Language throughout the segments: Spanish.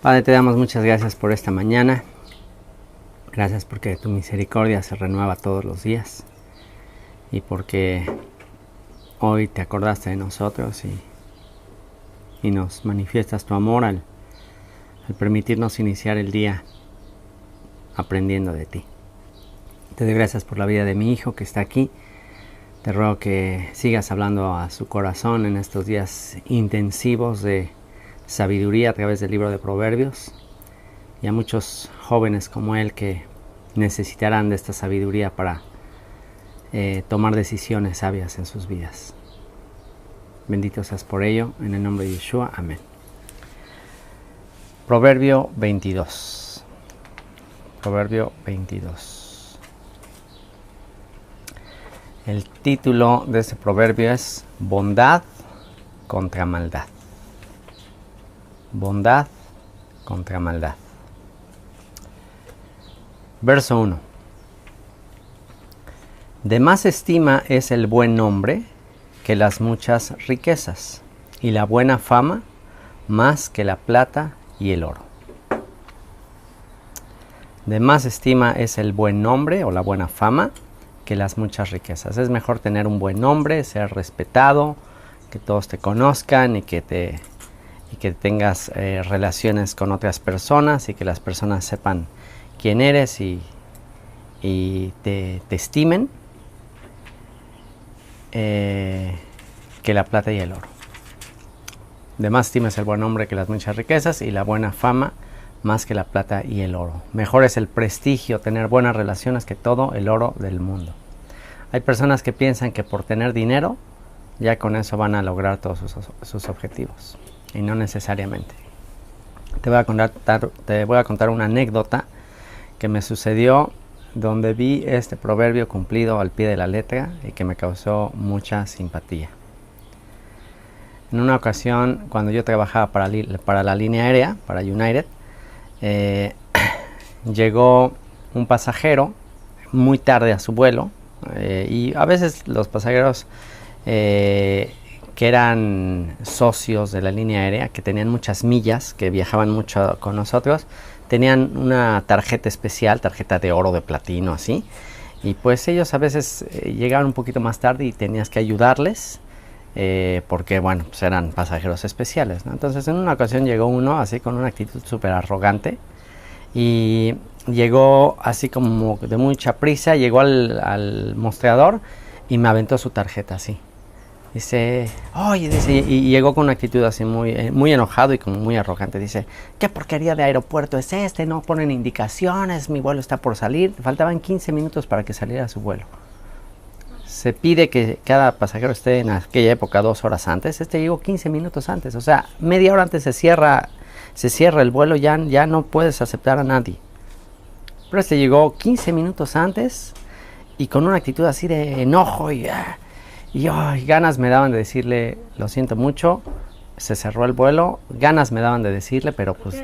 Padre, te damos muchas gracias por esta mañana. Gracias porque tu misericordia se renueva todos los días. Y porque hoy te acordaste de nosotros y nos manifiestas tu amor al permitirnos iniciar el día aprendiendo de ti. Te doy gracias por la vida de mi hijo que está aquí. Te ruego que sigas hablando a su corazón en estos días intensivos de sabiduría a través del libro de Proverbios, y a muchos jóvenes como él que necesitarán de esta sabiduría para tomar decisiones sabias en sus vidas. Bendito seas por ello, en el nombre de Yeshua, amén. Proverbio 22. Proverbio 22. El título de este proverbio es Bondad contra maldad. Bondad contra maldad. Verso 1. De más estima es el buen nombre que las muchas riquezas, y la buena fama más que la plata y el oro. De más estima es el buen nombre o la buena fama que las muchas riquezas. Es mejor tener un buen nombre, ser respetado, que todos te conozcan y que tengas relaciones con otras personas y que las personas sepan quién eres y te estimen, que la plata y el oro. De más estima es el buen nombre que las muchas riquezas, y la buena fama más que la plata y el oro. Mejor es el prestigio, tener buenas relaciones, que todo el oro del mundo. Hay personas que piensan que por tener dinero ya con eso van a lograr todos sus objetivos, y no necesariamente. Te voy a contar una anécdota que me sucedió donde vi este proverbio cumplido al pie de la letra y que me causó mucha simpatía. En una ocasión, cuando yo trabajaba para la línea aérea, para United, llegó un pasajero muy tarde a su vuelo, y a veces los pasajeros que eran socios de la línea aérea, que tenían muchas millas, que viajaban mucho con nosotros, tenían una tarjeta especial, tarjeta de oro, de platino, así, y pues ellos a veces llegaban un poquito más tarde y tenías que ayudarles, porque bueno, pues eran pasajeros especiales, ¿no? Entonces en una ocasión llegó uno así con una actitud súper arrogante, y llegó así como de mucha prisa, llegó al mostrador y me aventó su tarjeta así. Dice, oye, y llegó con una actitud así muy enojado y como muy arrogante. Dice, ¿qué porquería de aeropuerto es este? No ponen indicaciones, mi vuelo está por salir. Faltaban 15 minutos para que saliera su vuelo. Se pide que cada pasajero esté en aquella época 2 horas antes. Este llegó 15 minutos antes. O sea, media hora antes se cierra el vuelo, ya no puedes aceptar a nadie. Pero este llegó 15 minutos antes y con una actitud así de enojo y ganas me daban de decirle, lo siento mucho, se cerró el vuelo, ganas me daban de decirle, pero pues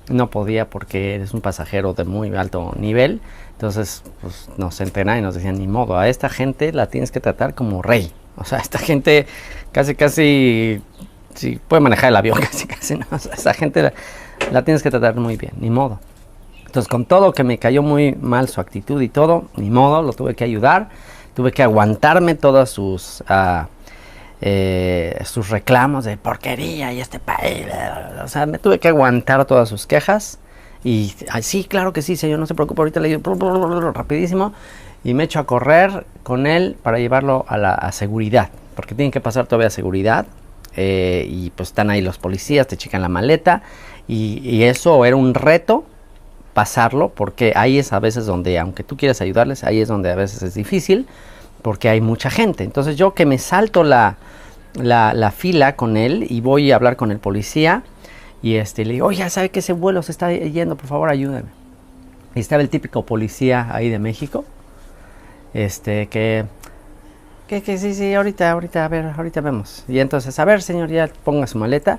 no podía porque eres un pasajero de muy alto nivel. Entonces pues nos entrenaban y nos decían, ni modo, a esta gente la tienes que tratar como rey. O sea, esta gente casi sí, puede manejar el avión, casi no. O sea, esa gente la tienes que tratar muy bien, ni modo. Entonces, con todo que me cayó muy mal su actitud y todo, ni modo, lo tuve que ayudar. Tuve que aguantarme todos sus reclamos de porquería y este país. O sea, me tuve que aguantar todas sus quejas. Y sí, claro que sí, señor, no se preocupe, ahorita le digo rapidísimo. Y me echo a correr con él para llevarlo a seguridad. Porque tienen que pasar todavía a seguridad. Y pues están ahí los policías, te checan la maleta. Y eso era un reto, pasarlo, porque ahí es a veces donde, aunque tú quieras ayudarles, ahí es donde a veces es difícil, porque hay mucha gente. Entonces yo que me salto la fila con él y voy a hablar con el policía y le digo, oye, ¿sabe que ese vuelo se está yendo? Por favor, ayúdeme. Y estaba el típico policía ahí de México, que sí, ahorita, a ver, ahorita vemos. Y entonces, a ver, señor, ya ponga su maleta.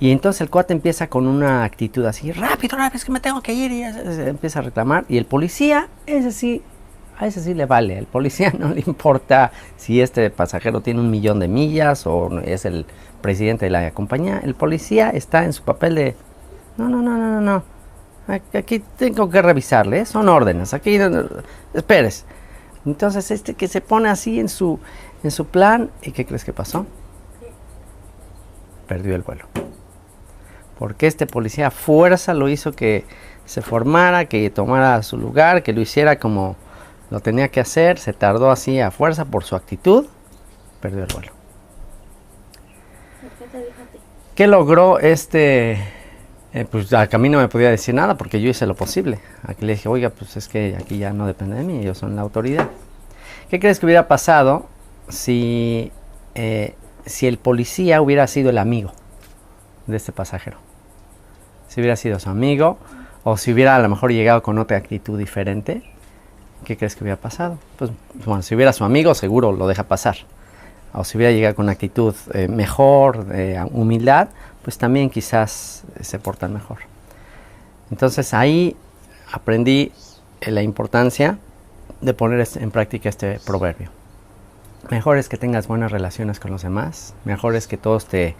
Y entonces el cuate empieza con una actitud así, rápido, es que me tengo que ir, y empieza a reclamar. Y el policía, a ese sí le vale. El policía no le importa si este pasajero tiene 1,000,000 de millas o es el presidente de la compañía. El policía está en su papel de No, no, no, no, no, no. Aquí tengo que revisarle, son órdenes. Aquí, esperes. Entonces que se pone así en su plan, ¿y qué crees que pasó? Perdió el vuelo. Porque este policía a fuerza lo hizo que se formara, que tomara su lugar, que lo hiciera como lo tenía que hacer. Se tardó así a fuerza por su actitud. Perdió el vuelo. ¿Qué logró pues a mí no me podía decir nada porque yo hice lo posible. Aquí le dije, oiga, pues es que aquí ya no depende de mí, ellos son la autoridad. ¿Qué crees que hubiera pasado si el policía hubiera sido el amigo de este pasajero? Si hubiera sido su amigo, o si hubiera a lo mejor llegado con otra actitud diferente, ¿qué crees que hubiera pasado? Pues bueno, si hubiera su amigo, seguro lo deja pasar. O si hubiera llegado con una actitud mejor, humildad, pues también quizás se portan mejor. Entonces ahí aprendí la importancia de poner en práctica este proverbio. Mejor es que tengas buenas relaciones con los demás, mejor es que todos te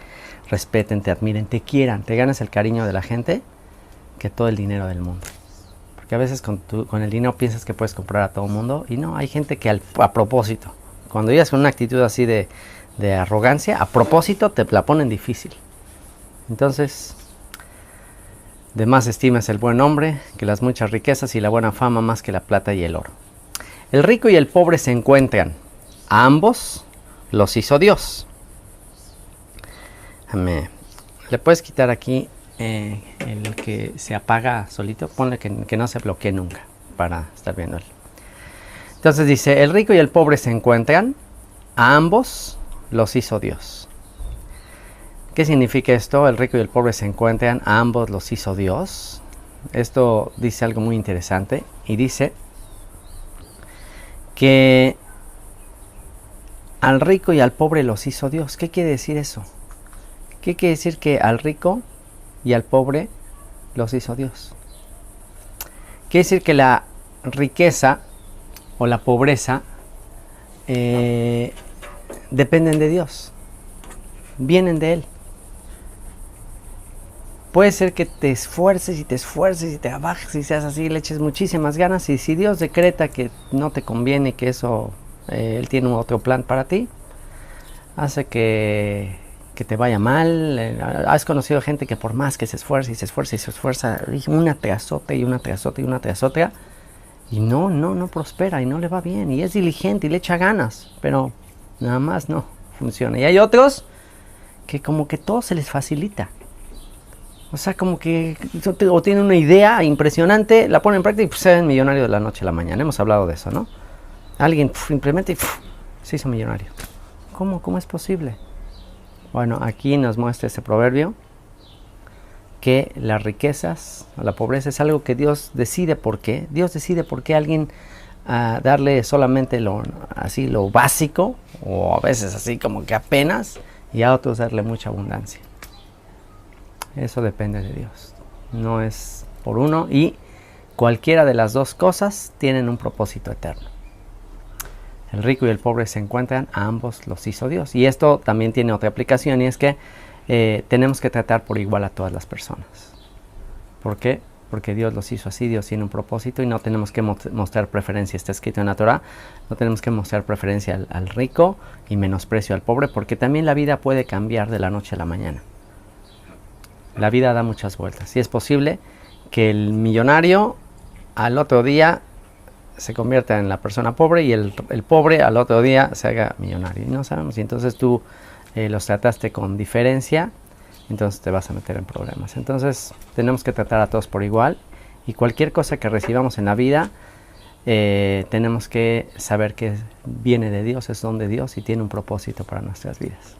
respeten, te admiren, te quieran, te ganes el cariño de la gente, que todo el dinero del mundo. Porque a veces con el dinero piensas que puedes comprar a todo el mundo, y no, hay gente que a propósito, cuando llegas con una actitud así de arrogancia, a propósito te la ponen difícil. Entonces, de más estima es el buen hombre que las muchas riquezas, y la buena fama más que la plata y el oro. El rico y el pobre se encuentran, a ambos los hizo Dios. Le puedes quitar aquí el que se apaga solito, ponle que no se bloquee nunca para estar viendo él. Entonces dice, el rico y el pobre se encuentran, a ambos los hizo Dios. ¿Qué significa esto? El rico y el pobre se encuentran, a ambos los hizo Dios. Esto dice algo muy interesante, y dice que al rico y al pobre los hizo Dios. ¿Qué quiere decir eso? ¿Qué quiere decir que al rico y al pobre los hizo Dios? Quiere decir que la riqueza o la pobreza dependen de Dios, vienen de Él. Puede ser que te esfuerces y te abajes y seas así, le eches muchísimas ganas, y si Dios decreta que no te conviene, que eso, Él tiene otro plan para ti, hace que te vaya mal. Has conocido gente que por más que se esfuerza y se esfuerza y se esfuerza, una tras otra y una tras otra y una tras otra, y no prospera y no le va bien, y es diligente y le echa ganas, pero nada más no funciona. Y hay otros que como que todo se les facilita. O sea, como que o tienen una idea impresionante, la ponen en práctica y pues, se ven millonario de la noche a la mañana. Hemos hablado de eso, ¿no? Alguien implementa y se hizo millonario. ¿Cómo es posible? Bueno, aquí nos muestra este proverbio que las riquezas o la pobreza es algo que Dios decide por qué. Dios decide por qué a alguien darle solamente lo básico, o a veces así como que apenas, y a otros darle mucha abundancia. Eso depende de Dios, no es por uno, y cualquiera de las dos cosas tienen un propósito eterno. El rico y el pobre se encuentran, a ambos los hizo Dios. Y esto también tiene otra aplicación, y es que tenemos que tratar por igual a todas las personas. ¿Por qué? Porque Dios los hizo así, Dios tiene un propósito, y no tenemos que mostrar preferencia. Está escrito en la Torah, no tenemos que mostrar preferencia al rico y menosprecio al pobre, porque también la vida puede cambiar de la noche a la mañana. La vida da muchas vueltas, y es posible que el millonario al otro día se convierta en la persona pobre, y el pobre al otro día se haga millonario, y no sabemos. Y entonces tú los trataste con diferencia, entonces te vas a meter en problemas. Entonces tenemos que tratar a todos por igual, y cualquier cosa que recibamos en la vida tenemos que saber que viene de Dios, es don de Dios, y tiene un propósito para nuestras vidas.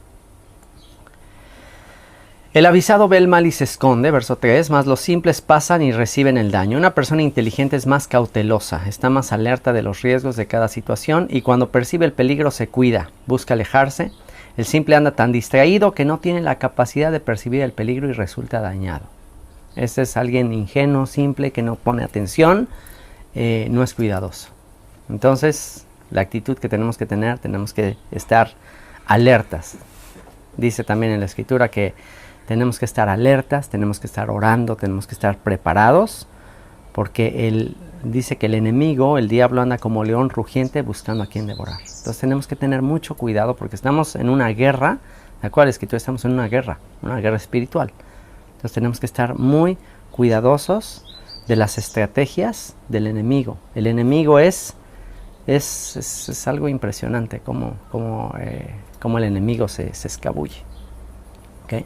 El avisado ve el mal y se esconde, verso 3, mas los simples pasan y reciben el daño. Una persona inteligente es más cautelosa, está más alerta de los riesgos de cada situación, y cuando percibe el peligro se cuida, busca alejarse. El simple anda tan distraído que no tiene la capacidad de percibir el peligro y resulta dañado. Este es alguien ingenuo, simple, que no pone atención, no es cuidadoso. Entonces, la actitud que tenemos que tener, tenemos que estar alertas. Dice también en la Escritura que tenemos que estar alertas, tenemos que estar orando, tenemos que estar preparados, porque él dice que el enemigo, el diablo, anda como león rugiente buscando a quien devorar. Entonces tenemos que tener mucho cuidado porque estamos en una guerra, la cual es que tú estamos en una guerra espiritual. Entonces tenemos que estar muy cuidadosos de las estrategias del enemigo. El enemigo es algo impresionante como el enemigo se escabulle. ¿Okay?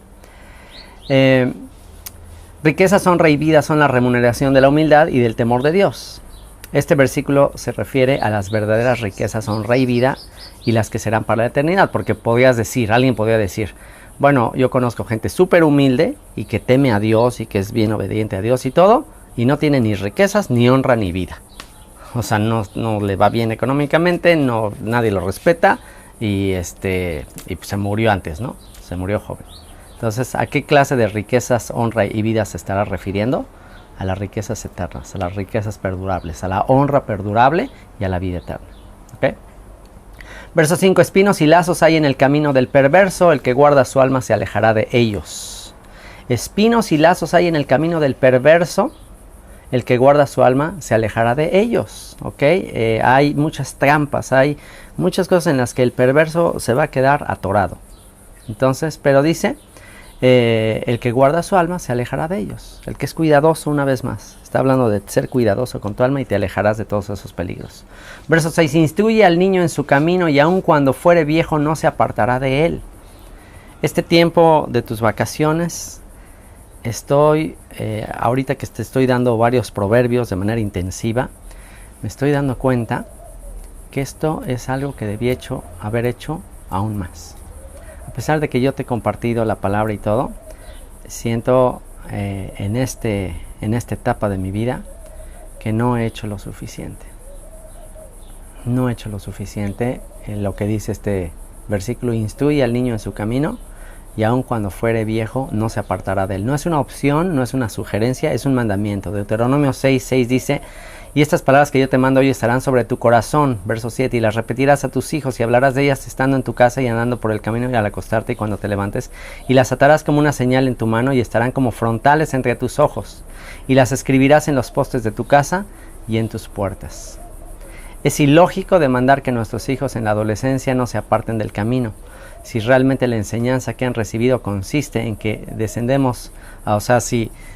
Riquezas, honra y vida son la remuneración de la humildad y del temor de Dios. Este versículo se refiere a las verdaderas riquezas, honra y vida y las que serán para la eternidad, porque alguien podría decir, bueno, yo conozco gente súper humilde y que teme a Dios y que es bien obediente a Dios y todo, y no tiene ni riquezas, ni honra, ni vida. O sea, no le va bien económicamente, nadie lo respeta y pues se murió antes, ¿no? Se murió joven. Entonces, ¿a qué clase de riquezas, honra y vida se estará refiriendo? A las riquezas eternas, a las riquezas perdurables, a la honra perdurable y a la vida eterna. ¿Okay? Verso 5. Espinos y lazos hay en el camino del perverso, el que guarda su alma se alejará de ellos. Espinos y lazos hay en el camino del perverso, el que guarda su alma se alejará de ellos. ¿Okay? Hay muchas trampas, hay muchas cosas en las que el perverso se va a quedar atorado. Entonces, pero dice, el que guarda su alma se alejará de ellos. El que es cuidadoso, una vez más, está hablando de ser cuidadoso con tu alma y te alejarás de todos esos peligros. Verso 6. Instruye al niño en su camino y aun cuando fuere viejo no se apartará de él. Este tiempo de tus vacaciones, ahorita que te estoy dando varios proverbios de manera intensiva, me estoy dando cuenta que esto es algo que debí haber hecho aún más. A pesar de que yo te he compartido la palabra y todo, siento en esta etapa de mi vida que no he hecho lo suficiente. No he hecho lo suficiente en lo que dice este versículo: instruye al niño en su camino y aun cuando fuere viejo no se apartará de él. No es una opción, no es una sugerencia, es un mandamiento. Deuteronomio 6:6 dice: y estas palabras que yo te mando hoy estarán sobre tu corazón, verso 7, y las repetirás a tus hijos y hablarás de ellas estando en tu casa y andando por el camino y al acostarte y cuando te levantes, y las atarás como una señal en tu mano y estarán como frontales entre tus ojos, y las escribirás en los postes de tu casa y en tus puertas. Es ilógico demandar que nuestros hijos en la adolescencia no se aparten del camino, si realmente la enseñanza que han recibido consiste en que descendemos,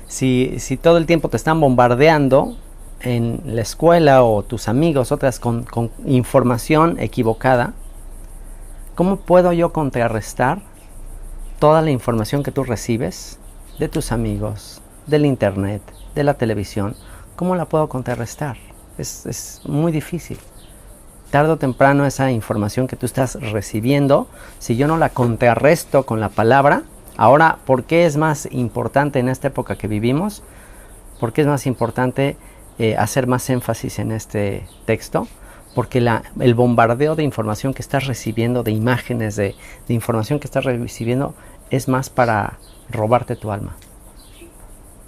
si todo el tiempo te están bombardeando en la escuela o tus amigos, otras con información equivocada, ¿cómo puedo yo contrarrestar toda la información que tú recibes de tus amigos, del internet, de la televisión? ¿Cómo la puedo contrarrestar? Es muy difícil. Tarde o temprano esa información que tú estás recibiendo, si yo no la contrarresto con la palabra. Ahora, ¿por qué es más importante en esta época que vivimos? ¿Por qué es más importante hacer más énfasis en este texto? Porque el bombardeo de información que estás recibiendo, de imágenes, de información que estás recibiendo, es más para robarte tu alma,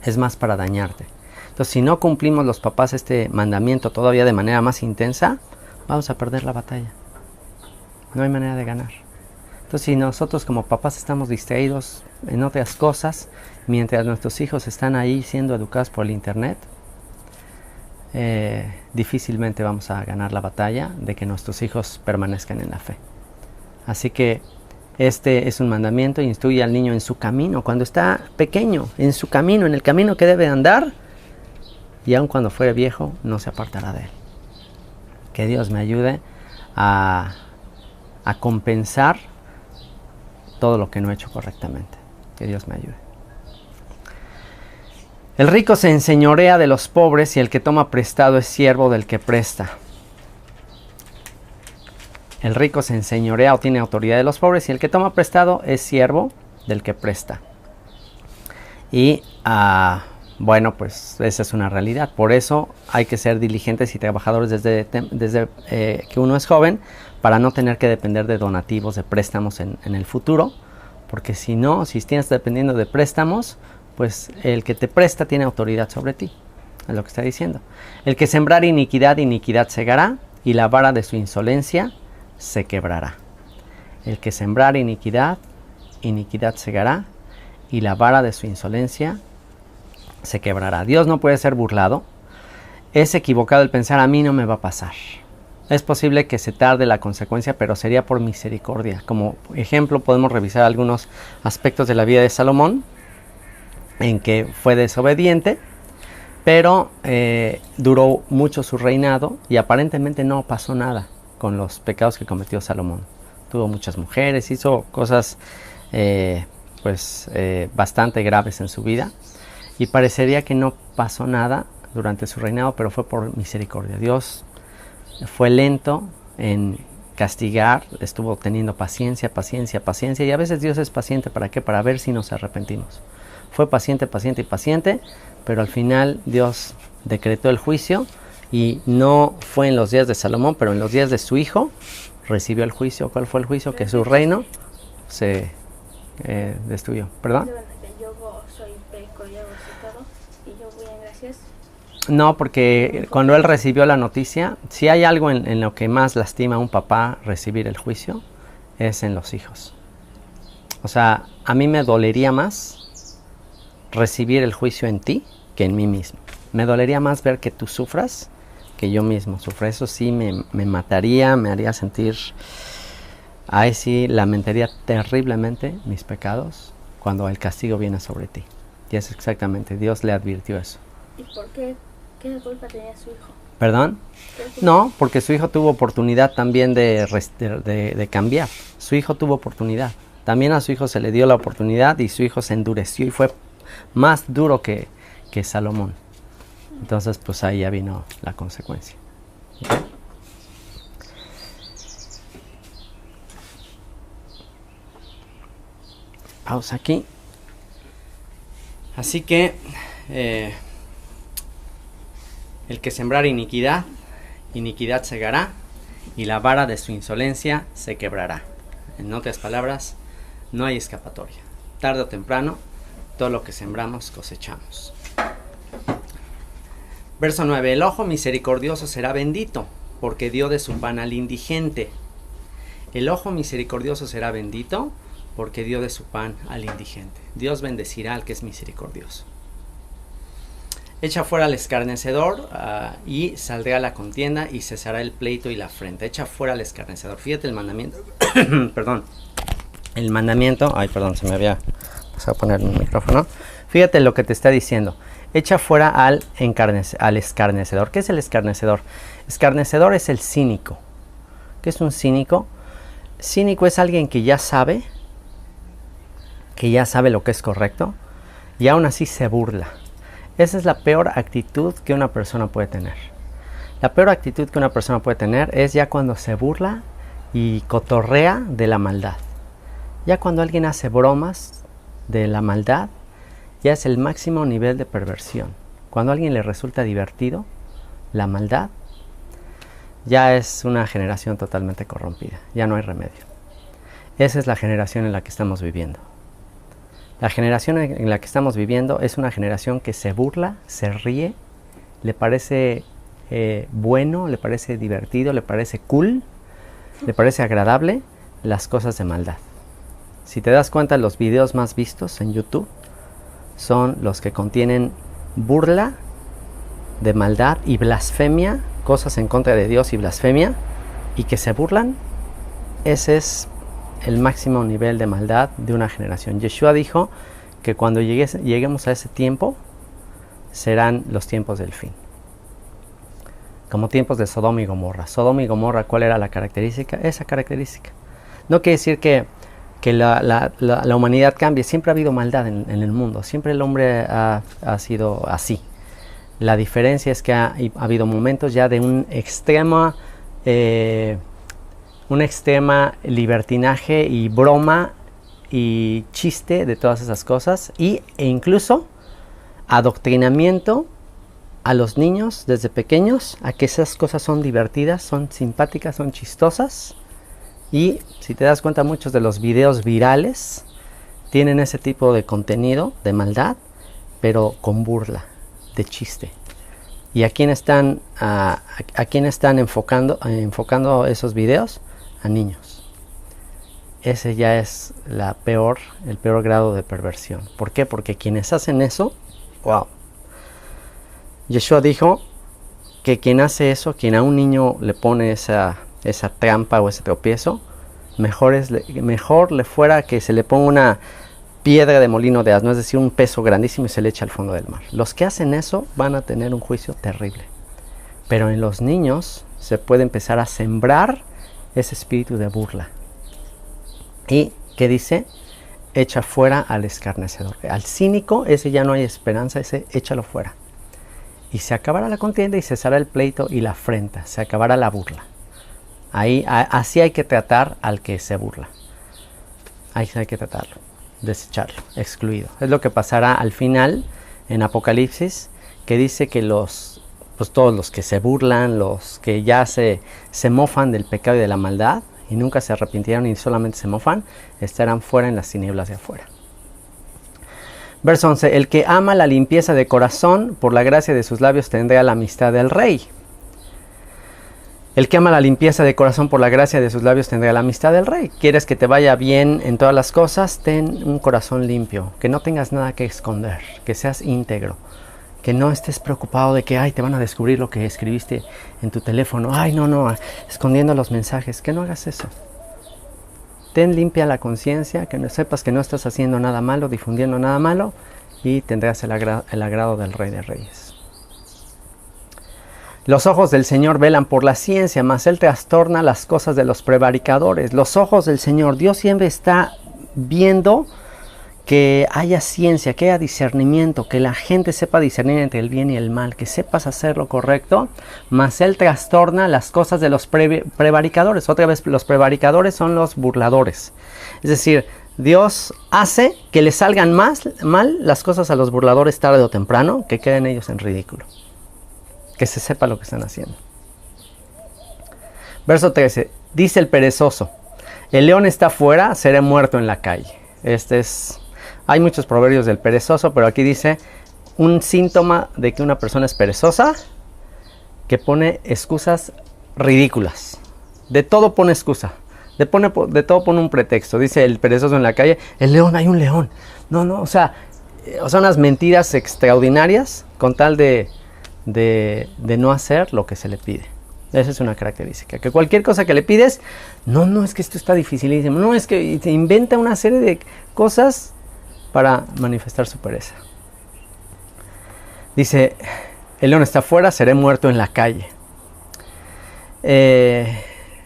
es más para dañarte. Entonces, si no cumplimos los papás este mandamiento todavía de manera más intensa, vamos a perder la batalla. No hay manera de ganar. Entonces, si nosotros como papás estamos distraídos en otras cosas, mientras nuestros hijos están ahí siendo educados por el internet, difícilmente vamos a ganar la batalla de que nuestros hijos permanezcan en la fe. Así que este es un mandamiento: instruye al niño en su camino, cuando está pequeño, en su camino, en el camino que debe andar, y aun cuando fuere viejo no se apartará de él. Que Dios me ayude a compensar todo lo que no he hecho correctamente. Que Dios me ayude. El rico se enseñorea de los pobres y el que toma prestado es siervo del que presta. El rico se enseñorea o tiene autoridad de los pobres y el que toma prestado es siervo del que presta. Y bueno, pues esa es una realidad. Por eso hay que ser diligentes y trabajadores desde que uno es joven, para no tener que depender de donativos, de préstamos en el futuro. Porque si estás dependiendo de préstamos, pues el que te presta tiene autoridad sobre ti. Es lo que está diciendo. El que sembrar iniquidad, iniquidad segará, y la vara de su insolencia se quebrará. El que sembrar iniquidad, iniquidad segará, y la vara de su insolencia se quebrará. Dios no puede ser burlado. Es equivocado el pensar, a mí no me va a pasar. Es posible que se tarde la consecuencia, pero sería por misericordia. Como ejemplo, podemos revisar algunos aspectos de la vida de Salomón, en que fue desobediente, pero duró mucho su reinado y aparentemente no pasó nada con los pecados que cometió Salomón. Tuvo muchas mujeres, hizo cosas bastante graves en su vida y parecería que no pasó nada durante su reinado, pero fue por misericordia. Dios fue lento en castigar, estuvo teniendo paciencia y a veces Dios es paciente, ¿para qué? Para ver si nos arrepentimos. Fue paciente, pero al final Dios decretó el juicio y no fue en los días de Salomón, pero en los días de su hijo recibió el juicio. ¿Cuál fue el juicio? Que su reino se destruyó. ¿Perdón? No, porque cuando él recibió la noticia, si hay algo en lo que más lastima a un papá recibir el juicio, es en los hijos. O sea, a mí me dolería más recibir el juicio en ti que en mí mismo. Me dolería más ver que tú sufras que yo mismo sufra. Eso sí me mataría, me haría sentir... Ahí sí lamentaría terriblemente mis pecados cuando el castigo viene sobre ti. Y es exactamente, Dios le advirtió eso. ¿Y por qué? ¿Qué culpa tenía su hijo? ¿Perdón? No, porque su hijo tuvo oportunidad también de cambiar. Su hijo tuvo oportunidad. También a su hijo se le dio la oportunidad y su hijo se endureció y fue más duro que Salomón. Entonces, pues ahí ya vino la consecuencia. ¿Okay? Pausa aquí. Así que el que sembrar iniquidad, iniquidad segará, y la vara de su insolencia se quebrará. En otras palabras, no hay escapatoria. Tarde o temprano, todo lo que sembramos cosechamos. Verso 9. El ojo misericordioso será bendito, porque dio de su pan al indigente. El ojo misericordioso será bendito, porque dio de su pan al indigente. Dios bendecirá al que es misericordioso. Echa fuera al escarnecedor y saldrá la contienda y cesará el pleito y la afrenta. Echa fuera al escarnecedor. Fíjate el mandamiento. Perdón. El mandamiento. Ay, perdón, se me había... Vamos a poner un micrófono. Fíjate lo que te está diciendo. Echa fuera al escarnecedor. ¿Qué es el escarnecedor? Escarnecedor es el cínico. ¿Qué es un cínico? Cínico es alguien que ya sabe lo que es correcto y aún así se burla. Esa es la peor actitud que una persona puede tener. La peor actitud que una persona puede tener es ya cuando se burla y cotorrea de la maldad. Ya cuando alguien hace bromas de la maldad, ya es el máximo nivel de perversión. Cuando a alguien le resulta divertido la maldad, ya es una generación totalmente corrompida. Ya no hay remedio. Esa es la generación en la que estamos viviendo. La generación en la que estamos viviendo es una generación que se burla, se ríe, le parece bueno, le parece divertido, le parece cool, le parece agradable las cosas de maldad. Si te das cuenta, los videos más vistos en YouTube son los que contienen burla de maldad y blasfemia, cosas en contra de Dios y blasfemia, y que se burlan. Ese es el máximo nivel de maldad de una generación. Yeshua dijo que cuando lleguemos a ese tiempo, serán los tiempos del fin. Como tiempos de Sodoma y Gomorra. Sodoma y Gomorra, ¿cuál era la característica? Esa característica. No quiere decir que la humanidad cambie. Siempre ha habido maldad en el mundo. Siempre el hombre ha sido así. La diferencia es que ha habido momentos ya de un extrema libertinaje y broma y chiste de todas esas cosas e incluso adoctrinamiento a los niños desde pequeños a que esas cosas son divertidas, son simpáticas, son chistosas. Y si te das cuenta, muchos de los videos virales tienen ese tipo de contenido de maldad, pero con burla, de chiste. ¿Y a quién están enfocando esos videos? A niños. ese ya es el peor grado de perversión. ¿Por qué? Porque quienes hacen eso, wow. Yeshua dijo que quien hace eso, quien a un niño le pone esa trampa o ese tropiezo, mejor le fuera que se le ponga una piedra de molino de asno, es decir, un peso grandísimo y se le echa al fondo del mar. Los que hacen eso van a tener un juicio terrible. Pero en los niños se puede empezar a sembrar ese espíritu de burla. ¿Y qué dice? Echa fuera al escarnecedor. Al cínico, ese ya no hay esperanza, ese échalo fuera. Y se acabará la contienda y cesará el pleito y la afrenta, se acabará la burla. Así hay que tratar al que se burla. Ahí hay que tratarlo, desecharlo, excluido. Es lo que pasará al final en Apocalipsis, que dice que todos los que se burlan, los que ya se mofan del pecado y de la maldad, y nunca se arrepintieron y solamente se mofan, estarán fuera en las tinieblas de afuera. Verso 11. El que ama la limpieza de corazón, por la gracia de sus labios tendrá la amistad del Rey. El que ama la limpieza de corazón, por la gracia de sus labios tendrá la amistad del Rey. ¿Quieres que te vaya bien en todas las cosas? Ten un corazón limpio, que no tengas nada que esconder, que seas íntegro, que no estés preocupado de que te van a descubrir lo que escribiste en tu teléfono. No, escondiendo los mensajes. Que no hagas eso. Ten limpia la conciencia, que no sepas que no estás haciendo nada malo, difundiendo nada malo, y tendrás el agrado del Rey de Reyes. Los ojos del Señor velan por la ciencia, mas Él trastorna las cosas de los prevaricadores. Los ojos del Señor, Dios siempre está viendo que haya ciencia, que haya discernimiento, que la gente sepa discernir entre el bien y el mal, que sepas hacer lo correcto, mas Él trastorna las cosas de los prevaricadores. Otra vez, los prevaricadores son los burladores. Es decir, Dios hace que le salgan mal las cosas a los burladores tarde o temprano, que queden ellos en ridículo. Que se sepa lo que están haciendo. Verso 13. Dice el perezoso: el león está fuera, seré muerto en la calle. Hay muchos proverbios del perezoso, pero aquí dice un síntoma de que una persona es perezosa, que pone excusas ridículas. De todo pone excusa. De todo pone un pretexto. Dice el perezoso en la calle: el león, hay un león. O sea, son unas mentiras extraordinarias con tal de no hacer lo que se le pide. Esa es una característica, que cualquier cosa que le pides, es que esto está dificilísimo, no, es que te inventa una serie de cosas para manifestar su pereza. Dice: el león está afuera, seré muerto en la calle.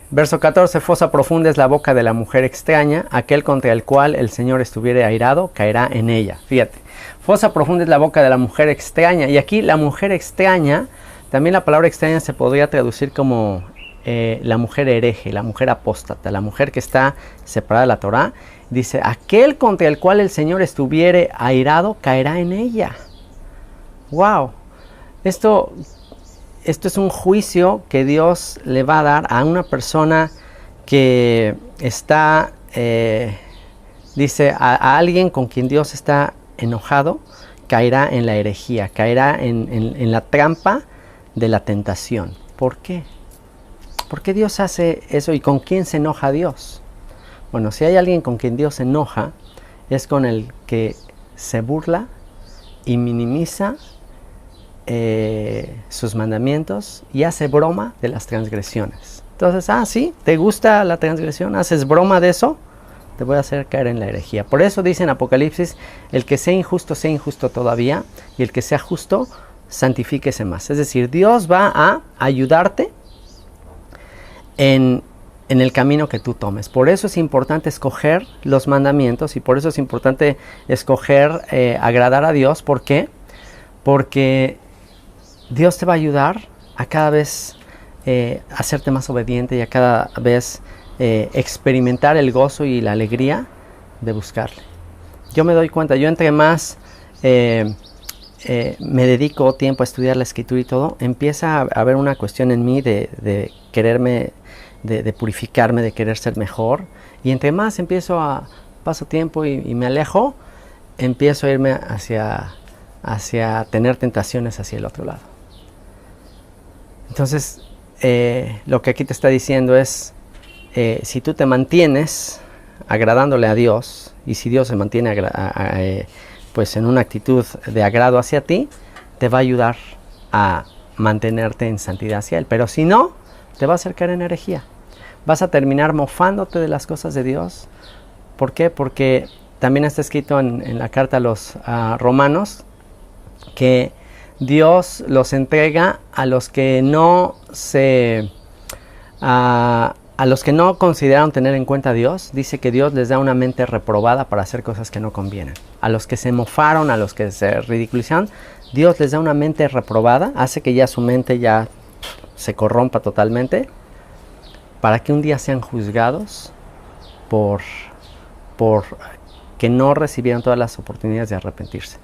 Verso 14. Fosa profunda es la boca de la mujer extraña, aquel contra el cual el Señor estuviere airado caerá en ella. Fíjate, fosa profunda es la boca de la mujer extraña, y aquí la mujer extraña, también la palabra extraña se podría traducir como la mujer hereje, la mujer apóstata, la mujer que está separada de la Torá. Dice: aquel contra el cual el Señor estuviere airado caerá en ella. ¡Wow! Esto es un juicio que Dios le va a dar a una persona que está, dice, a alguien con quien Dios está enojado, caerá en la herejía, caerá en la trampa de la tentación. ¿Por qué? ¿Por qué Dios hace eso y con quién se enoja Dios? Bueno, si hay alguien con quien Dios se enoja, es con el que se burla y minimiza sus mandamientos y hace broma de las transgresiones. Entonces, sí, ¿te gusta la transgresión? ¿Haces broma de eso? Te voy a hacer caer en la herejía. Por eso dice en Apocalipsis: el que sea injusto todavía, y el que sea justo, santifíquese más. Es decir, Dios va a ayudarte en el camino que tú tomes. Por eso es importante escoger los mandamientos, y por eso es importante escoger agradar a Dios. ¿Por qué? Porque Dios te va a ayudar a cada vez hacerte más obediente, y a cada vez experimentar el gozo y la alegría de buscarle. Yo me doy cuenta, yo entre más me dedico tiempo a estudiar la Escritura y todo, empieza a haber una cuestión en mí de quererme, de purificarme, de querer ser mejor, y entre más paso tiempo y me alejo, empiezo a irme hacia tener tentaciones hacia el otro lado. Entonces, lo que aquí te está diciendo es, si tú te mantienes agradándole a Dios, y si Dios se mantiene pues en una actitud de agrado hacia ti, te va a ayudar a mantenerte en santidad hacia Él. Pero si no, te va a acercar en herejía. Vas a terminar mofándote de las cosas de Dios. ¿Por qué? Porque también está escrito en la carta a los romanos que Dios los entrega a los que no a los que no consideraron tener en cuenta a Dios. Dice que Dios les da una mente reprobada para hacer cosas que no convienen. A los que se mofaron, a los que se ridiculizaron, Dios les da una mente reprobada, hace que ya su mente ya se corrompa totalmente, para que un día sean juzgados por que no recibieron todas las oportunidades de arrepentirse.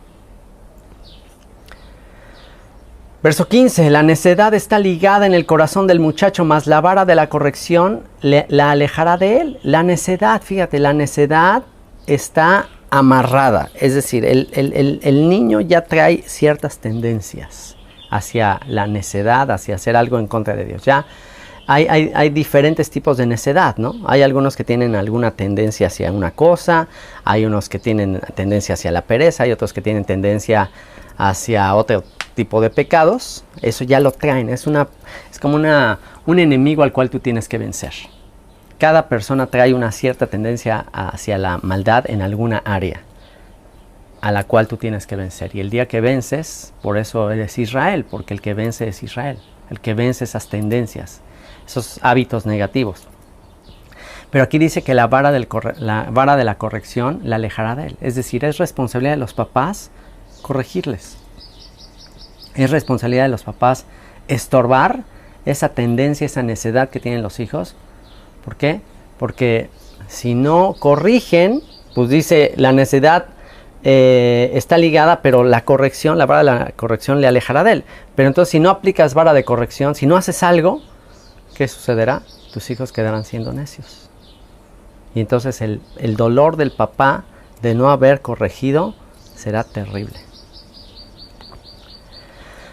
Verso 15, la necedad está ligada en el corazón del muchacho, mas la vara de la corrección la alejará de él. La necedad, fíjate, la necedad está amarrada, es decir, el niño ya trae ciertas tendencias hacia la necedad, hacia hacer algo en contra de Dios. Ya hay diferentes tipos de necedad, ¿no? Hay algunos que tienen alguna tendencia hacia una cosa, hay unos que tienen tendencia hacia la pereza, hay otros que tienen tendencia hacia otro tipo de pecados. Eso ya lo traen, es como un enemigo al cual tú tienes que vencer. Cada persona trae una cierta tendencia hacia la maldad en alguna área a la cual tú tienes que vencer. Y el día que vences, por eso eres Israel, porque el que vence es Israel, el que vence esas tendencias, esos hábitos negativos. Pero aquí dice que la vara de la corrección la alejará de él. Es decir, es responsabilidad de los papás corregirles. Es responsabilidad de los papás estorbar esa tendencia, esa necedad que tienen los hijos. ¿Por qué? Porque si no corrigen, pues dice la necedad está ligada, pero la vara de la corrección le alejará de él. Pero entonces si no aplicas vara de corrección, si no haces algo, ¿qué sucederá? Tus hijos quedarán siendo necios. Y entonces el dolor del papá de no haber corregido será terrible.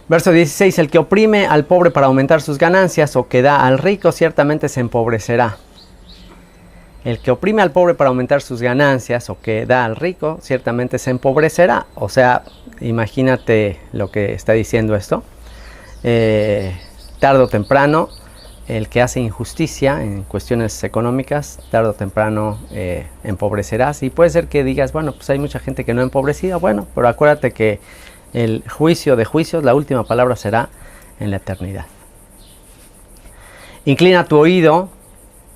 Verso 16, el que oprime al pobre para aumentar sus ganancias o que da al rico ciertamente se empobrecerá. El que oprime al pobre para aumentar sus ganancias o que da al rico ciertamente se empobrecerá. O sea, imagínate lo que está diciendo esto. Tarde o temprano, el que hace injusticia en cuestiones económicas, tarde o temprano empobrecerás. Y puede ser que digas, bueno, pues hay mucha gente que no ha empobrecido. Bueno, pero acuérdate que el juicio de juicios, la última palabra será en la eternidad. Inclina tu oído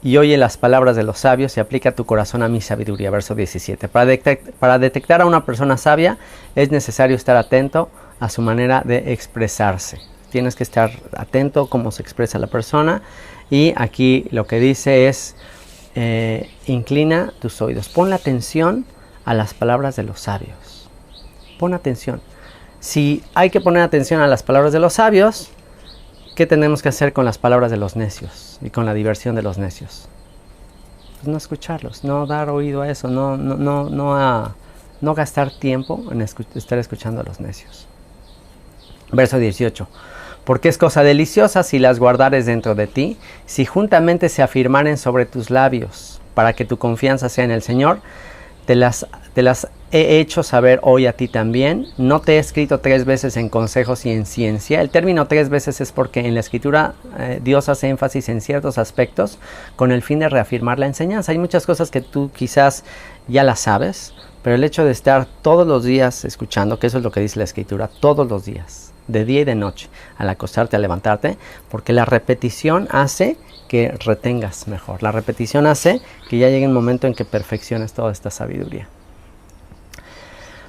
y oye las palabras de los sabios y aplica tu corazón a mi sabiduría. Verso 17. Para detectar a una persona sabia es necesario estar atento a su manera de expresarse. Tienes que estar atento a cómo se expresa la persona. Y aquí lo que dice es, inclina tus oídos. Pon la atención a las palabras de los sabios. Pon atención. Si hay que poner atención a las palabras de los sabios, ¿qué tenemos que hacer con las palabras de los necios y con la diversión de los necios? Pues no escucharlos, no dar oído a eso, no gastar tiempo en estar escuchando a los necios. Verso 18. Porque es cosa deliciosa si las guardares dentro de ti, si juntamente se afirmaren sobre tus labios, para que tu confianza sea en el Señor. Te las he hecho saber hoy a ti también. No te he escrito 3 veces en consejos y en ciencia. El término 3 veces es porque en la escritura Dios hace énfasis en ciertos aspectos con el fin de reafirmar la enseñanza. Hay muchas cosas que tú quizás ya las sabes, pero el hecho de estar todos los días escuchando, que eso es lo que dice la escritura, todos los días, de día y de noche, al acostarte, al levantarte, porque la repetición hace que retengas mejor. La repetición hace que ya llegue un momento en que perfecciones toda esta sabiduría.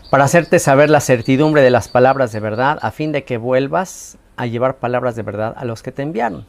Para hacerte saber la certidumbre de las palabras de verdad, a fin de que vuelvas a llevar palabras de verdad a los que te enviaron.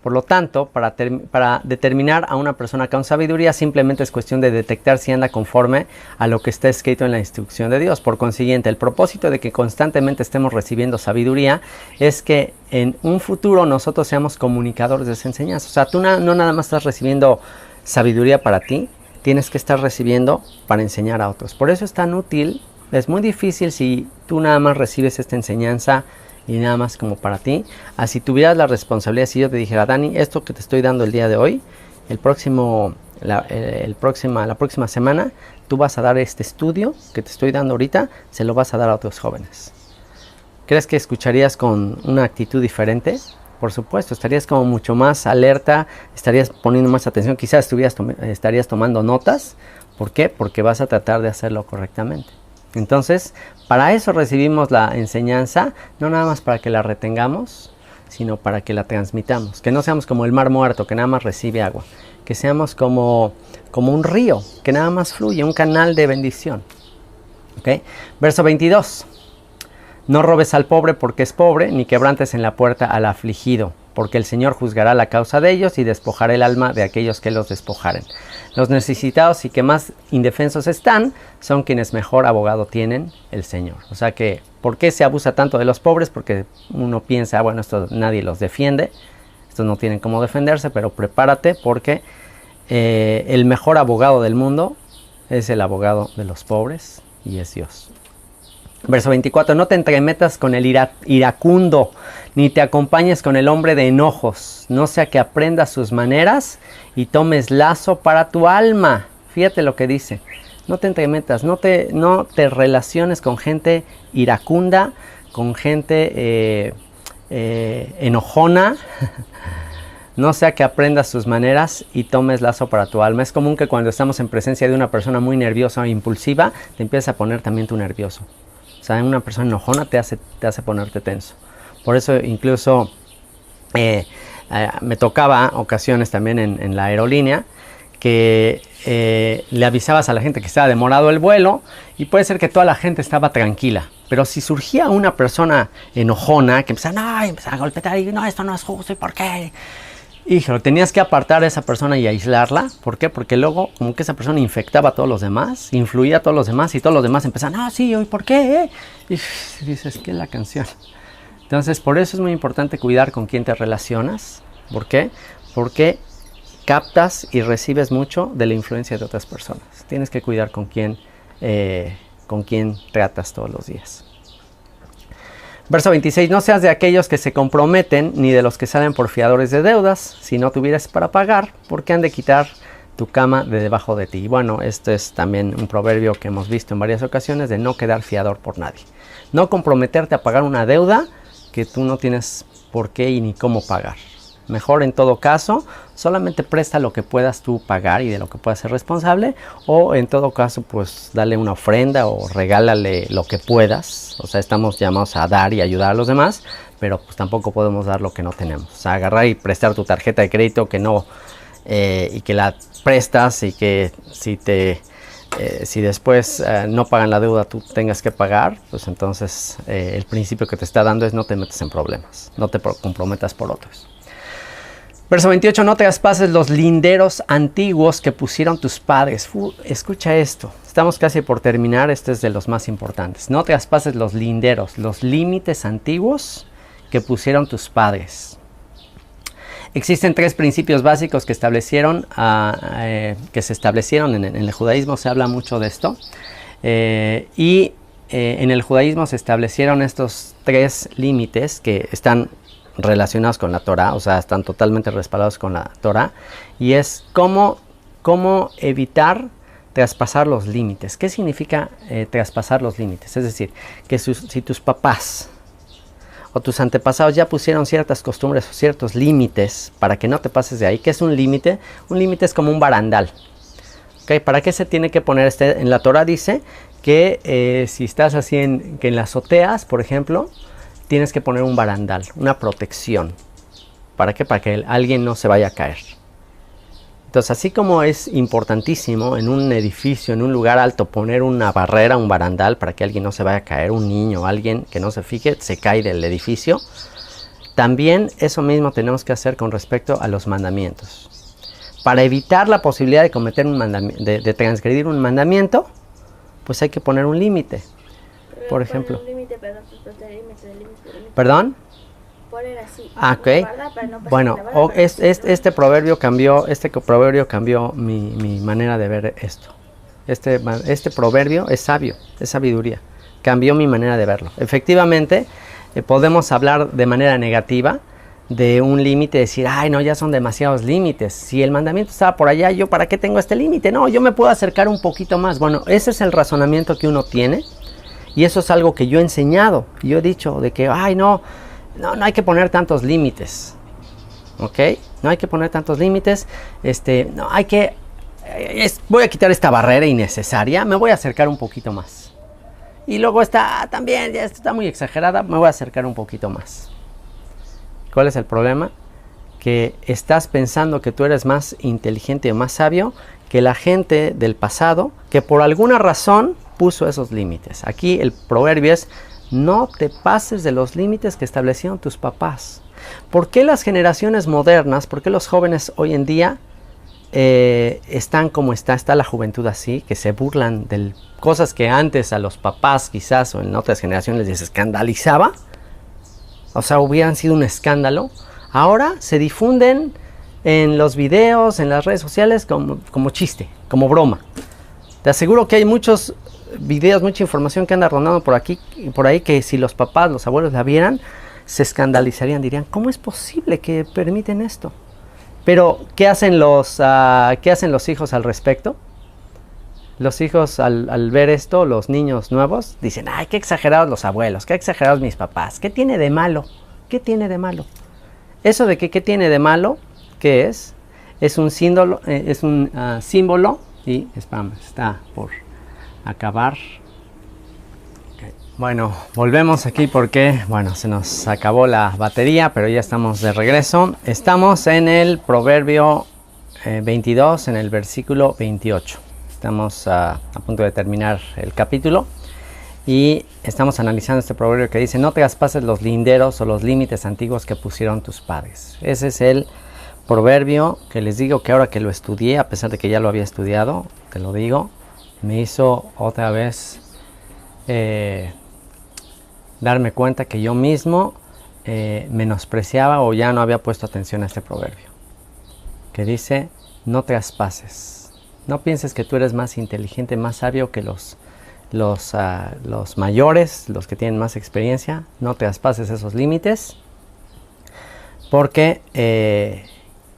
Por lo tanto, para determinar a una persona con sabiduría, simplemente es cuestión de detectar si anda conforme a lo que está escrito en la instrucción de Dios. Por consiguiente, el propósito de que constantemente estemos recibiendo sabiduría es que en un futuro nosotros seamos comunicadores de esa enseñanza. O sea, tú no nada más estás recibiendo sabiduría para ti, tienes que estar recibiendo para enseñar a otros. Por eso es tan útil, es muy difícil si tú nada más recibes esta enseñanza y nada más como para ti. Así tuvieras la responsabilidad, si yo te dijera, Dani, esto que te estoy dando el día de hoy, el próximo la próxima semana, tú vas a dar este estudio que te estoy dando ahorita, se lo vas a dar a otros jóvenes. ¿Crees que escucharías con una actitud diferente? Por supuesto, estarías como mucho más alerta, estarías poniendo más atención, quizás estarías tomando notas. ¿Por qué? Porque vas a tratar de hacerlo correctamente. Entonces, para eso recibimos la enseñanza, no nada más para que la retengamos, sino para que la transmitamos. Que no seamos como el mar muerto, que nada más recibe agua. Que seamos como un río, que nada más fluye, un canal de bendición. ¿Okay? Verso 22. No robes al pobre porque es pobre, ni quebrantes en la puerta al afligido, porque el Señor juzgará la causa de ellos y despojará el alma de aquellos que los despojaren. Los necesitados y que más indefensos están son quienes mejor abogado tienen, el Señor. O sea que, ¿por qué se abusa tanto de los pobres? Porque uno piensa, bueno, esto nadie los defiende, estos no tienen cómo defenderse, pero prepárate porque el mejor abogado del mundo es el abogado de los pobres y es Dios. Verso 24, no te entremetas con el iracundo, ni te acompañes con el hombre de enojos, no sea que aprendas sus maneras y tomes lazo para tu alma. Fíjate lo que dice, no te entremetas, no te relaciones con gente iracunda, con gente enojona, no sea que aprendas sus maneras y tomes lazo para tu alma. Es común que cuando estamos en presencia de una persona muy nerviosa o impulsiva, te empiezas a poner también tú nervioso. O sea, una persona enojona te hace ponerte tenso. Por eso incluso me tocaba ocasiones también en la aerolínea que le avisabas a la gente que estaba demorado el vuelo y puede ser que toda la gente estaba tranquila. Pero si surgía una persona enojona que empezaba a golpear y no, esto no es justo, ¿y por qué? Híjole, tenías que apartar a esa persona y aislarla. ¿Por qué? Porque luego como que esa persona infectaba a todos los demás, influía a todos los demás y todos los demás empezaban, sí, ¿y por qué? Y dices, ¿qué es la canción? Entonces, por eso es muy importante cuidar con quién te relacionas. ¿Por qué? Porque captas y recibes mucho de la influencia de otras personas. Tienes que cuidar con quién tratas todos los días. Verso 26, no seas de aquellos que se comprometen, ni de los que salen por fiadores de deudas, si no tuvieras para pagar, porque han de quitar tu cama de debajo de ti. Y bueno, esto es también un proverbio que hemos visto en varias ocasiones, de no quedar fiador por nadie. No comprometerte a pagar una deuda que tú no tienes por qué y ni cómo pagar. Mejor en todo caso, solamente presta lo que puedas tú pagar y de lo que puedas ser responsable, o en todo caso pues dale una ofrenda o regálale lo que puedas. O sea, estamos llamados a dar y ayudar a los demás, pero pues tampoco podemos dar lo que no tenemos. O sea, agarrar y prestar tu tarjeta de crédito que no y que la prestas y que si después no pagan la deuda tú tengas que pagar, pues entonces el principio que te está dando es no te metas en problemas, no te comprometas por otros. Verso 28, no traspases los linderos antiguos que pusieron tus padres. Escucha esto, estamos casi por terminar, este es de los más importantes. No traspases los linderos, los límites antiguos que pusieron tus padres. Existen tres principios básicos que se establecieron en el judaísmo, se habla mucho de esto. En el judaísmo se establecieron estos tres límites que están relacionados con la Torah, o sea, están totalmente respaldados con la Torah, y es cómo evitar traspasar los límites. ¿Qué significa traspasar los límites? Es decir, que si tus papás o tus antepasados ya pusieron ciertas costumbres o ciertos límites para que no te pases de ahí. ¿Qué es un límite? Un límite es como un barandal. ¿Okay? ¿Para qué se tiene que poner en la Torah dice que si estás así que en las azoteas, por ejemplo, tienes que poner un barandal, una protección. ¿Para qué? Para que alguien no se vaya a caer. Entonces, así como es importantísimo en un edificio, en un lugar alto, poner una barrera, un barandal, para que alguien no se vaya a caer, un niño, alguien que no se fije, se cae del edificio, también eso mismo tenemos que hacer con respecto a los mandamientos. Para evitar la posibilidad de cometer de transgredir un mandamiento, pues hay que poner un límite. Por ejemplo. ¿Perdón? Así, ok. Bueno, este proverbio cambió mi manera de ver esto. Este proverbio es sabio, es sabiduría. Cambió mi manera de verlo. Efectivamente, podemos hablar de manera negativa de un límite, decir, ay no, ya son demasiados límites, si el mandamiento estaba por allá, yo para qué tengo este límite, no, yo me puedo acercar un poquito más. Bueno, ese es el razonamiento que uno tiene, y eso es algo que yo he enseñado, yo he dicho de que, ay no hay que poner tantos límites, ¿ok? No hay que poner tantos límites, no hay que, voy a quitar esta barrera innecesaria, me voy a acercar un poquito más. Y luego también, ya está muy exagerada, me voy a acercar un poquito más. ¿Cuál es el problema? Que estás pensando que tú eres más inteligente o más sabio que la gente del pasado, que por alguna razón puso esos límites. Aquí el proverbio es, no te pases de los límites que establecieron tus papás. ¿Por qué las generaciones modernas, por qué los jóvenes hoy en día están como está la juventud así, que se burlan de cosas que antes a los papás quizás o en otras generaciones les escandalizaba? O sea, hubieran sido un escándalo. Ahora se difunden en los videos, en las redes sociales como chiste, como broma. Te aseguro que hay muchos videos, mucha información que anda rondando por aquí y por ahí, que si los papás, los abuelos la vieran, se escandalizarían, dirían, ¿cómo es posible que permiten esto? Pero, ¿qué hacen los hijos al respecto? Los hijos al ver esto, los niños nuevos, dicen, ay, qué exagerados los abuelos, qué exagerados mis papás, ¿qué tiene de malo? ¿Qué tiene de malo? Eso de que qué tiene de malo, ¿qué es? Es un símbolo, y, espérame, está por acabar. Okay. Bueno, volvemos aquí porque, bueno, se nos acabó la batería, pero ya estamos de regreso. Estamos en el Proverbio 22, en el versículo 28. Estamos a punto de terminar el capítulo y estamos analizando este proverbio que dice, no te traspases los linderos o los límites antiguos que pusieron tus padres. Ese es el proverbio que les digo que ahora que lo estudié, a pesar de que ya lo había estudiado, te lo digo, me hizo otra vez darme cuenta que yo mismo menospreciaba o ya no había puesto atención a este proverbio. Que dice, no te traspases. No pienses que tú eres más inteligente, más sabio que los mayores, los que tienen más experiencia. No te traspases esos límites, porque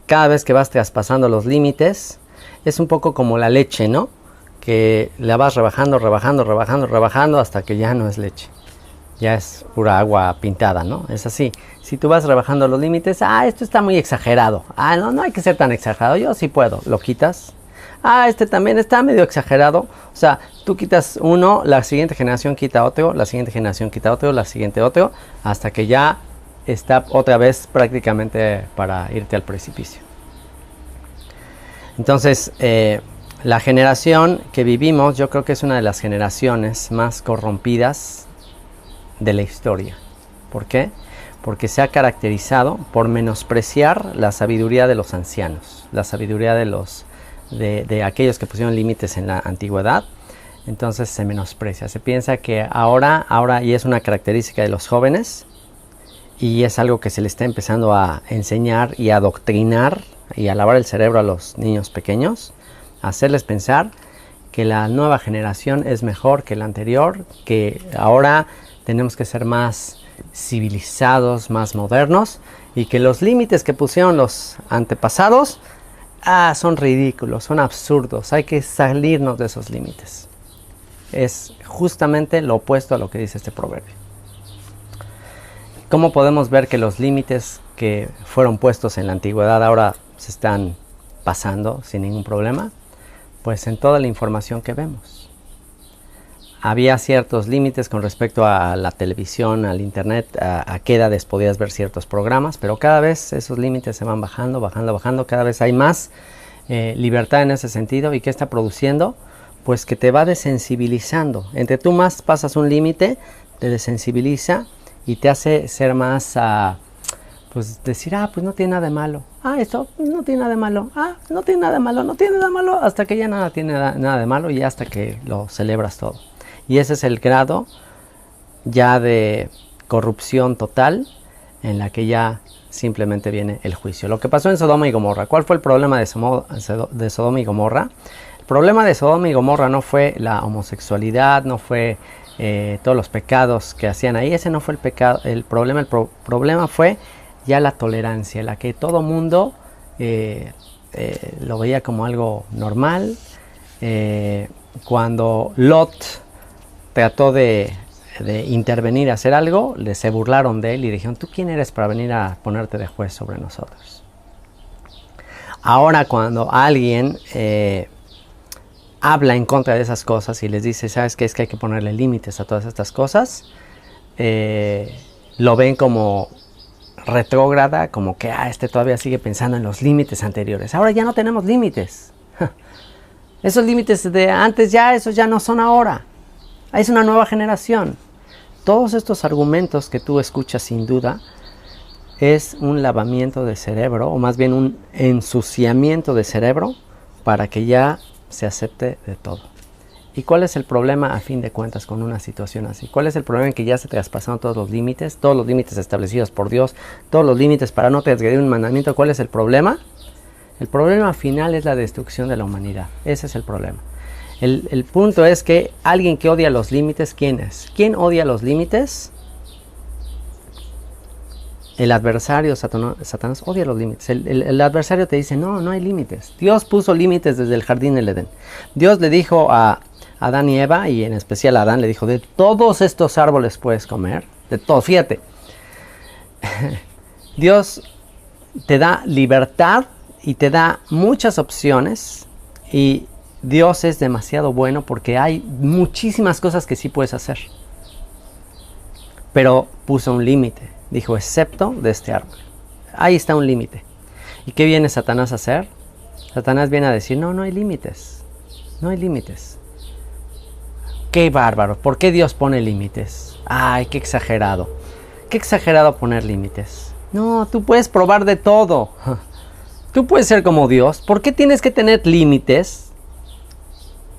cada vez que vas traspasando los límites, es un poco como la leche, ¿no? Que la vas rebajando hasta que ya no es leche. Ya es pura agua pintada, ¿no? Es así. Si tú vas rebajando los límites, esto está muy exagerado. No hay que ser tan exagerado. Yo sí puedo. Lo quitas. Este también está medio exagerado. O sea, tú quitas uno, la siguiente generación quita otro, la siguiente generación quita otro, la siguiente otro, hasta que ya está otra vez prácticamente para irte al precipicio. Entonces, la generación que vivimos, yo creo que es una de las generaciones más corrompidas de la historia. ¿Por qué? Porque se ha caracterizado por menospreciar la sabiduría de los ancianos, la sabiduría de aquellos que pusieron límites en la antigüedad. Entonces se menosprecia, se piensa que ahora, y es una característica de los jóvenes, y es algo que se le está empezando a enseñar y a adoctrinar y a lavar el cerebro a los niños pequeños, hacerles pensar que la nueva generación es mejor que la anterior, que ahora tenemos que ser más civilizados, más modernos, y que los límites que pusieron los antepasados son ridículos, son absurdos, hay que salirnos de esos límites. Es justamente lo opuesto a lo que dice este proverbio. ¿Cómo podemos ver que los límites que fueron puestos en la antigüedad ahora se están pasando sin ningún problema? Pues en toda la información que vemos. Había ciertos límites con respecto a la televisión, al internet, a qué edades podías ver ciertos programas, pero cada vez esos límites se van bajando, cada vez hay más libertad en ese sentido. ¿Y qué está produciendo? Pues que te va desensibilizando. Entre tú más pasas un límite, te desensibiliza y te hace ser más, pues decir, pues no tiene nada de malo. Esto no tiene nada de malo. No tiene nada de malo, no tiene nada de malo, hasta que ya nada tiene nada de malo y hasta que lo celebras todo. Y ese es el grado ya de corrupción total en la que ya simplemente viene el juicio. Lo que pasó en Sodoma y Gomorra. ¿Cuál fue el problema de Sodoma y Gomorra? El problema de Sodoma y Gomorra no fue la homosexualidad, no fue todos los pecados que hacían ahí. Ese no fue el pecado, el problema. El problema fue ya la tolerancia, la que todo mundo lo veía como algo normal. Cuando Lot trató de intervenir, hacer algo, se burlaron de él y dijeron, ¿tú quién eres para venir a ponerte de juez sobre nosotros? Ahora cuando alguien habla en contra de esas cosas y les dice, ¿sabes qué? Es que hay que ponerle límites a todas estas cosas, lo ven como retrógrada, como que este todavía sigue pensando en los límites anteriores. Ahora ya no tenemos límites. Esos límites de antes ya, esos ya no son ahora. Es una nueva generación. Todos estos argumentos que tú escuchas sin duda es un lavamiento de cerebro, o más bien un ensuciamiento de cerebro para que ya se acepte de todo. ¿Y cuál es el problema a fin de cuentas con una situación así? ¿Cuál es el problema en que ya se traspasaron todos los límites establecidos por Dios, todos los límites para no transgredir un mandamiento? ¿Cuál es el problema? El problema final es la destrucción de la humanidad. Ese es el problema. El punto es que alguien que odia los límites, ¿quién es? ¿Quién odia los límites? El adversario, Satanás, odia los límites. El adversario te dice, no hay límites. Dios puso límites desde el jardín del Edén. Dios le dijo a Adán y Eva, y en especial a Adán, le dijo, de todos estos árboles puedes comer. De todos, fíjate. Dios te da libertad y te da muchas opciones, y Dios es demasiado bueno porque hay muchísimas cosas que sí puedes hacer. Pero puso un límite. Dijo, excepto de este árbol. Ahí está un límite. ¿Y qué viene Satanás a hacer? Satanás viene a decir, no hay límites. No hay límites. ¡Qué bárbaro! ¿Por qué Dios pone límites? ¡Ay, qué exagerado! ¡Qué exagerado poner límites! No, tú puedes probar de todo. Tú puedes ser como Dios. ¿Por qué tienes que tener límites?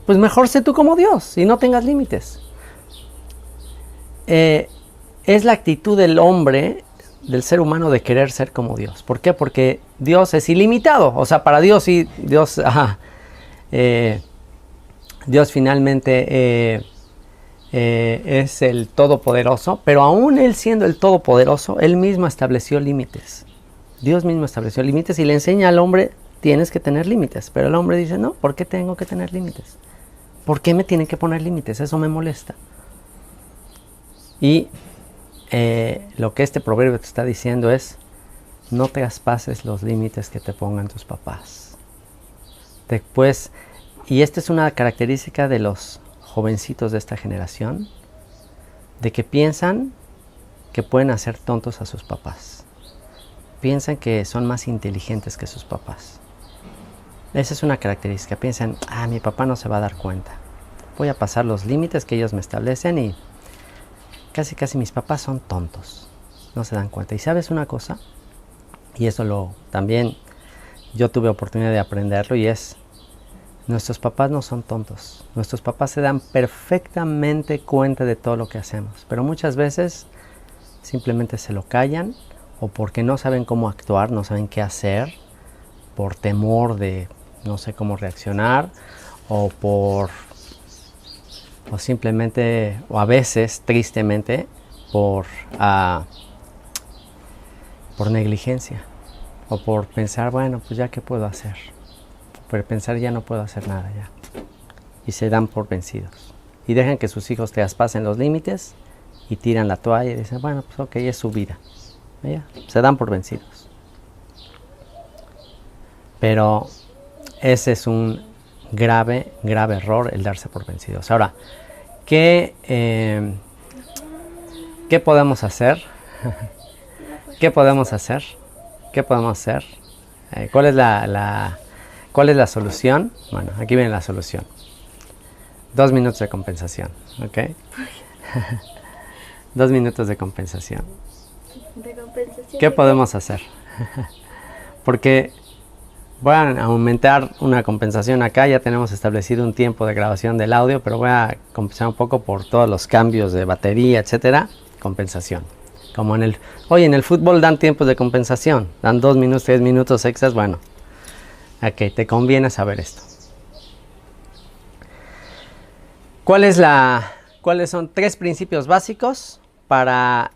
Pues mejor sé tú como Dios y no tengas límites. Es la actitud del hombre, del ser humano, de querer ser como Dios. ¿Por qué? Porque Dios es ilimitado. O sea, para Dios sí, Dios finalmente es el Todopoderoso, pero aún Él siendo el Todopoderoso, Él mismo estableció límites. Dios mismo estableció límites y le enseña al hombre, tienes que tener límites. Pero el hombre dice, no, ¿por qué tengo que tener límites? ¿Por qué me tienen que poner límites? Eso me molesta. Y lo que este proverbio te está diciendo es, no traspases los límites que te pongan tus papás. Después, y esta es una característica de los jovencitos de esta generación, de que piensan que pueden hacer tontos a sus papás. Piensan que son más inteligentes que sus papás. Esa es una característica. Piensan, mi papá no se va a dar cuenta. Voy a pasar los límites que ellos me establecen y casi mis papás son tontos. No se dan cuenta. Y ¿sabes una cosa? Y eso también yo tuve oportunidad de aprenderlo, y es, nuestros papás no son tontos. Nuestros papás se dan perfectamente cuenta de todo lo que hacemos. Pero muchas veces simplemente se lo callan, o porque no saben cómo actuar, no saben qué hacer, por temor de no sé cómo reaccionar, o simplemente, o a veces, tristemente, por negligencia, o por pensar, bueno, pues ya qué puedo hacer, por pensar ya no puedo hacer nada ya, y se dan por vencidos, y dejan que sus hijos traspasen los límites, y tiran la toalla, y dicen, bueno, pues ok, es su vida, ¿ya? Se dan por vencidos. Pero ese es un grave error, el darse por vencidos. Ahora, ¿qué podemos hacer? ¿Qué podemos hacer? ¿Cuál es la solución? Bueno, aquí viene la solución. 2 minutos de compensación, ¿ok? 2 minutos de compensación. ¿Qué podemos hacer? Porque voy a aumentar una compensación acá. Ya tenemos establecido un tiempo de grabación del audio, pero voy a compensar un poco por todos los cambios de batería, etcétera. Compensación. Como en el fútbol dan tiempos de compensación. Dan 2 minutos, 3 minutos extras. Bueno, ok, te conviene saber esto. ¿Cuáles son 3 principios básicos para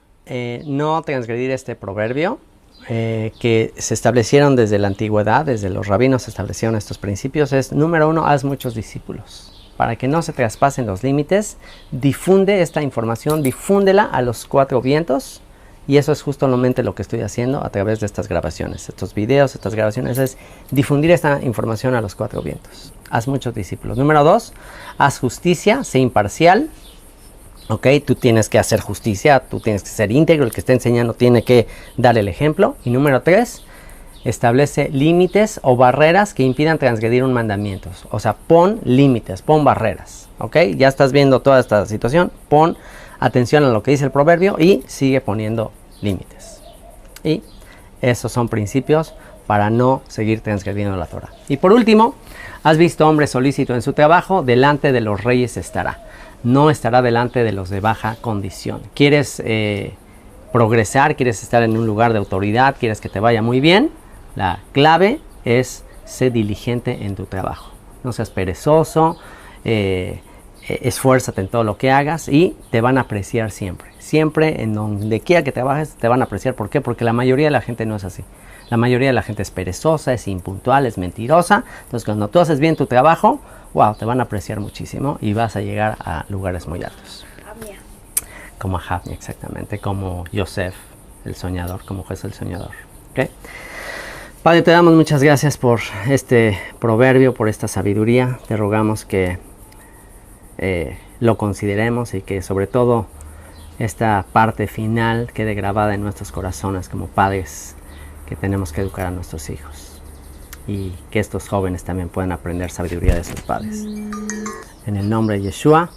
no transgredir este proverbio? que se establecieron desde la antigüedad, desde los rabinos se establecieron estos principios, es: número uno, haz muchos discípulos. Para que no se traspasen los límites, difunde esta información, difúndela a los cuatro vientos. Y eso es justamente lo que estoy haciendo a través de estas grabaciones, estos videos, estas grabaciones, es difundir esta información a los cuatro vientos. Haz muchos discípulos. Número dos, haz justicia, sé imparcial. Ok, tú tienes que hacer justicia, tú tienes que ser íntegro, el que esté enseñando tiene que dar el ejemplo. Y número tres, establece límites o barreras que impidan transgredir un mandamiento. O sea, pon límites, pon barreras. Ok, ya estás viendo toda esta situación, pon atención a lo que dice el proverbio y sigue poniendo límites. Y esos son principios para no seguir transgrediendo la Torah. Y por último, has visto hombre solícito en su trabajo, delante de los reyes estará. No estará delante de los de baja condición. ¿Quieres progresar? ¿Quieres estar en un lugar de autoridad? ¿Quieres que te vaya muy bien? La clave es ser diligente en tu trabajo. No seas perezoso, esfuérzate en todo lo que hagas y te van a apreciar siempre. Siempre, en donde quiera que trabajes, te van a apreciar. ¿Por qué? Porque la mayoría de la gente no es así. La mayoría de la gente es perezosa, es impuntual, es mentirosa. Entonces, cuando tú haces bien tu trabajo, wow, te van a apreciar muchísimo y vas a llegar a lugares muy altos. Jamia. Como a Havnia, exactamente. Como Yosef, el soñador, como Jesús el soñador. ¿Okay? Padre, te damos muchas gracias por este proverbio, por esta sabiduría. Te rogamos que lo consideremos y que sobre todo esta parte final quede grabada en nuestros corazones como padres que tenemos que educar a nuestros hijos y que estos jóvenes también puedan aprender sabiduría de sus padres. En el nombre de Yeshua.